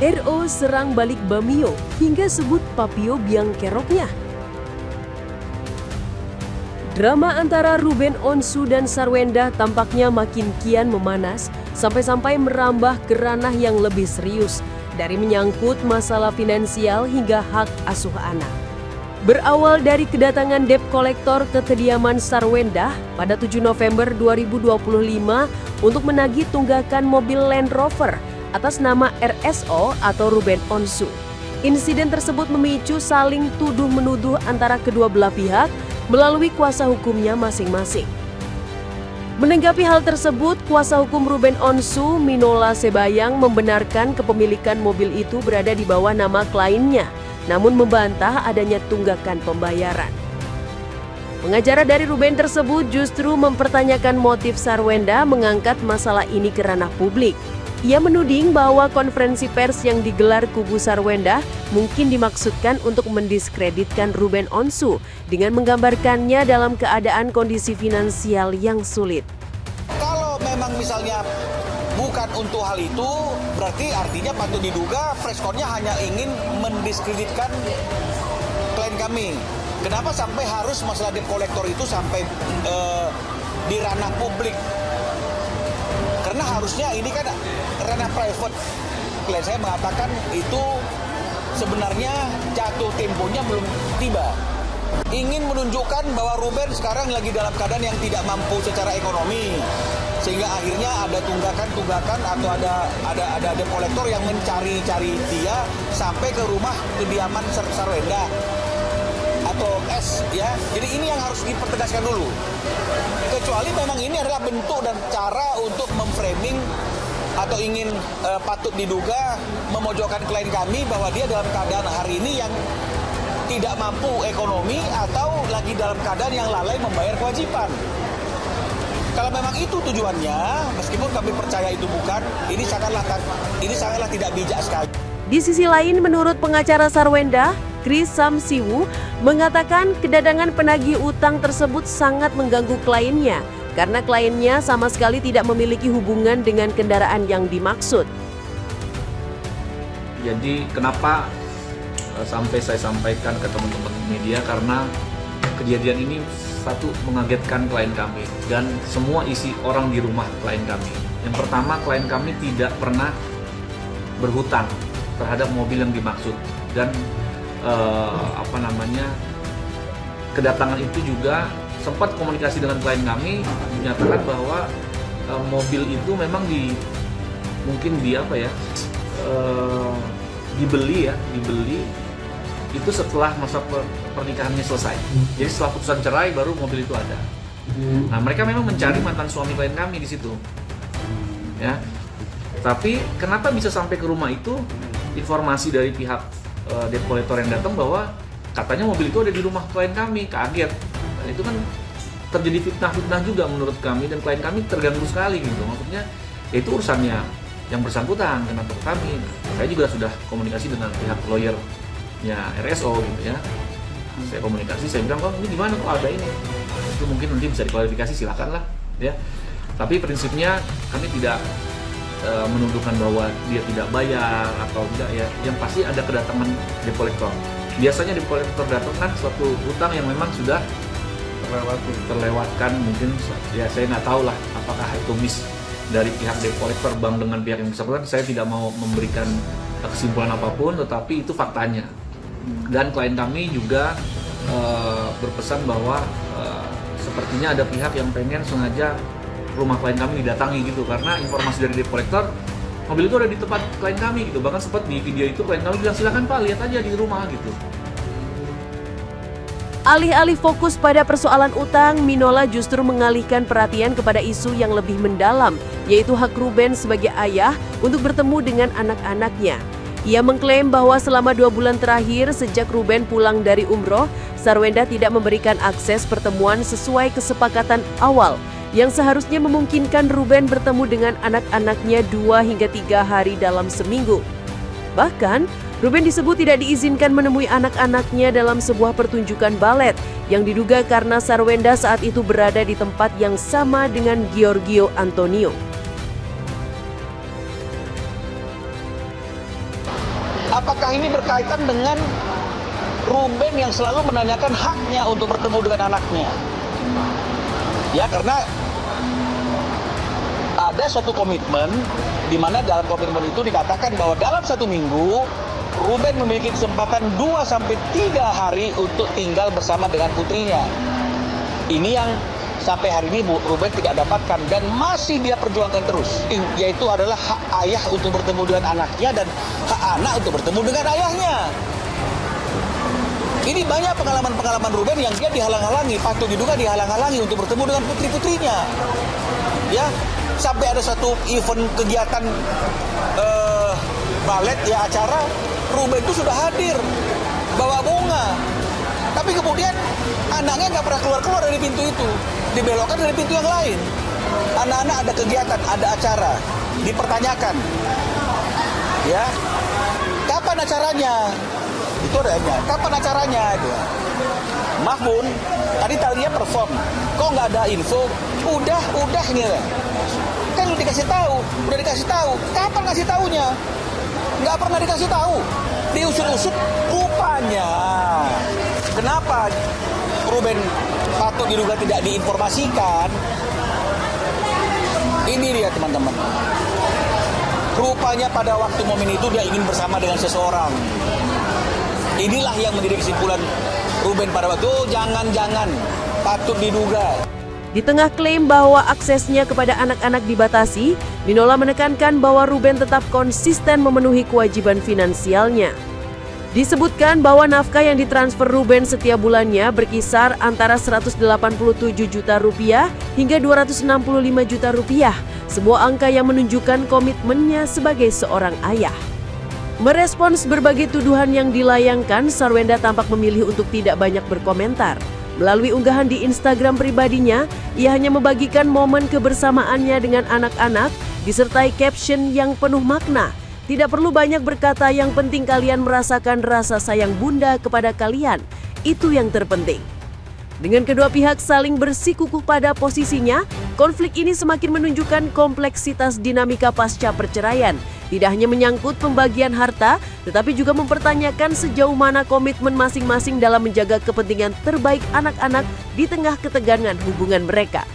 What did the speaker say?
RO serang balik Bamio hingga sebut Papio biang keroknya. Drama antara Ruben Onsu dan Sarwenda tampaknya makin kian memanas sampai-sampai merambah ke ranah yang lebih serius, dari menyangkut masalah finansial hingga hak asuh anak. Berawal dari kedatangan debt collector ke kediaman Sarwenda pada 7 November 2025 untuk menagih tunggakan mobil Land Rover atas nama RSO atau Ruben Onsu. Insiden tersebut memicu saling tuduh-menuduh antara kedua belah pihak melalui kuasa hukumnya masing-masing. Menanggapi hal tersebut, kuasa hukum Ruben Onsu, Minola Sebayang, membenarkan kepemilikan mobil itu berada di bawah nama kliennya, namun membantah adanya tunggakan pembayaran. Pengacara dari Ruben tersebut justru mempertanyakan motif Sarwenda mengangkat masalah ini ke ranah publik. Ia menuding bahwa konferensi pers yang digelar kubu Sarwenda mungkin dimaksudkan untuk mendiskreditkan Ruben Onsu dengan menggambarkannya dalam keadaan kondisi finansial yang sulit. Kalau memang misalnya bukan untuk hal itu, berarti artinya patut diduga preskonnya hanya ingin mendiskreditkan klien kami. Kenapa sampai harus masalah debt collector itu sampai di ranah publik? Karena harusnya ini kan ranah private. Klien saya mengatakan itu sebenarnya jatuh temponya belum tiba. Ingin menunjukkan bahwa Ruben sekarang lagi dalam keadaan yang tidak mampu secara ekonomi, sehingga akhirnya ada tunggakan atau ada debt collector yang mencari-cari dia sampai ke rumah kediaman Sarwenda atau S, ya. Jadi ini yang harus dipertegaskan dulu. Kecuali memang ini adalah bentuk dan cara untuk memframing atau ingin patut diduga memojokkan klien kami bahwa dia dalam keadaan hari ini yang tidak mampu ekonomi atau lagi dalam keadaan yang lalai membayar kewajiban. Kalau memang itu tujuannya, meskipun kami percaya itu bukan, ini sangatlah tidak bijak sekali. Di sisi lain, menurut pengacara Sarwenda, Chris Samsiwu, mengatakan kedatangan penagih utang tersebut sangat mengganggu kliennya karena kliennya sama sekali tidak memiliki hubungan dengan kendaraan yang dimaksud. Jadi kenapa sampai saya sampaikan ke teman-teman media, karena kejadian ini satu mengagetkan klien kami dan semua isi orang di rumah klien kami. Yang pertama, klien kami tidak pernah berhutang terhadap mobil yang dimaksud dan kedatangan itu juga sempat komunikasi dengan klien kami menyatakan bahwa mobil itu memang dibeli itu setelah masa pernikahannya selesai. Jadi setelah putusan cerai baru mobil itu ada. Nah, mereka memang mencari mantan suami klien kami di situ. Ya. Tapi kenapa bisa sampai ke rumah itu? Informasi dari pihak debt collector yang datang bahwa katanya mobil itu ada di rumah klien kami, kaget. Dan itu kan terjadi fitnah juga menurut kami dan klien kami terganggu sekali gitu. Maksudnya itu urusannya yang bersangkutan, kenapa kami? Saya juga sudah komunikasi dengan pihak lawyernya RSO gitu ya. Saya komunikasi, saya bilang, ini gimana kok ada ini? Itu mungkin nanti bisa diklarifikasi, silakan lah ya. Tapi prinsipnya kami tidak menuduhkan bahwa dia tidak bayar atau tidak ya. Yang pasti ada kedatangan debt collector. Biasanya debt collector datang kan suatu hutang yang memang sudah terlewatkan, mungkin ya saya nggak tahu lah apakah itu miss dari pihak debt collector bank dengan pihak yang bersangkutan. Saya tidak mau memberikan kesimpulan apapun, tetapi itu faktanya. Dan klien kami juga berpesan bahwa sepertinya ada pihak yang pengen sengaja rumah klien kami didatangi gitu, karena informasi dari debt collector mobil itu ada di tempat klien kami gitu. Bahkan sempat di video itu klien kami bilang, silakan Pak, lihat aja di rumah gitu. Alih-alih fokus pada persoalan utang, Minola justru mengalihkan perhatian kepada isu yang lebih mendalam, yaitu hak Ruben sebagai ayah untuk bertemu dengan anak-anaknya. Ia mengklaim bahwa selama 2 bulan terakhir sejak Ruben pulang dari umroh, Sarwenda tidak memberikan akses pertemuan sesuai kesepakatan awal yang seharusnya memungkinkan Ruben bertemu dengan anak-anaknya 2 hingga 3 hari dalam seminggu. Bahkan, Ruben disebut tidak diizinkan menemui anak-anaknya dalam sebuah pertunjukan balet yang diduga karena Sarwenda saat itu berada di tempat yang sama dengan Giorgio Antonio. apakah ini berkaitan dengan Ruben yang selalu menanyakan haknya untuk bertemu dengan anaknya? Ya, karena ada suatu komitmen di mana dalam komitmen itu dikatakan bahwa dalam 1 minggu Ruben memiliki kesempatan 2-3 hari untuk tinggal bersama dengan putrinya. Ini yang sampai hari ini Ruben tidak dapatkan dan masih dia perjuangkan terus, yaitu adalah hak ayah untuk bertemu dengan anaknya dan hak anak untuk bertemu dengan ayahnya. Ini banyak pengalaman-pengalaman Ruben yang dia dihalang-halangi, patut diduga dihalang-halangi untuk bertemu dengan putri-putrinya. Ya, sampai ada satu event kegiatan balet ya, acara, Ruben itu sudah hadir bawa bunga, tapi kemudian anaknya nggak pernah keluar dari pintu itu, dibelokkan dari pintu yang lain. Anak-anak ada kegiatan, ada acara, dipertanyakan, ya, kapan acaranya? Itu adanya, kapan acaranya? Itu. Maaf Bun, tadi tadinya perform, kok nggak ada info? Udah nih, kan udah dikasih tahu, kapan ngasih tahunya? Nggak pernah dikasih tahu, diusut-usut rupanya. Kenapa Ruben patut diduga tidak diinformasikan? Ini dia teman-teman. Rupanya pada waktu momen itu dia ingin bersama dengan seseorang. Inilah yang menjadi kesimpulan Ruben pada waktu itu. Jangan-jangan patut diduga. Di tengah klaim bahwa aksesnya kepada anak-anak dibatasi, Minola menekankan bahwa Ruben tetap konsisten memenuhi kewajiban finansialnya. Disebutkan bahwa nafkah yang ditransfer Ruben setiap bulannya berkisar antara 187 juta rupiah hingga 265 juta rupiah, sebuah angka yang menunjukkan komitmennya sebagai seorang ayah. Merespons berbagai tuduhan yang dilayangkan, Sarwenda tampak memilih untuk tidak banyak berkomentar. Melalui unggahan di Instagram pribadinya, ia hanya membagikan momen kebersamaannya dengan anak-anak disertai caption yang penuh makna. Tidak perlu banyak berkata, yang penting kalian merasakan rasa sayang bunda kepada kalian. Itu yang terpenting. Dengan kedua pihak saling bersikukuh pada posisinya, konflik ini semakin menunjukkan kompleksitas dinamika pasca perceraian. Tidak hanya menyangkut pembagian harta, tetapi juga mempertanyakan sejauh mana komitmen masing-masing dalam menjaga kepentingan terbaik anak-anak di tengah ketegangan hubungan mereka.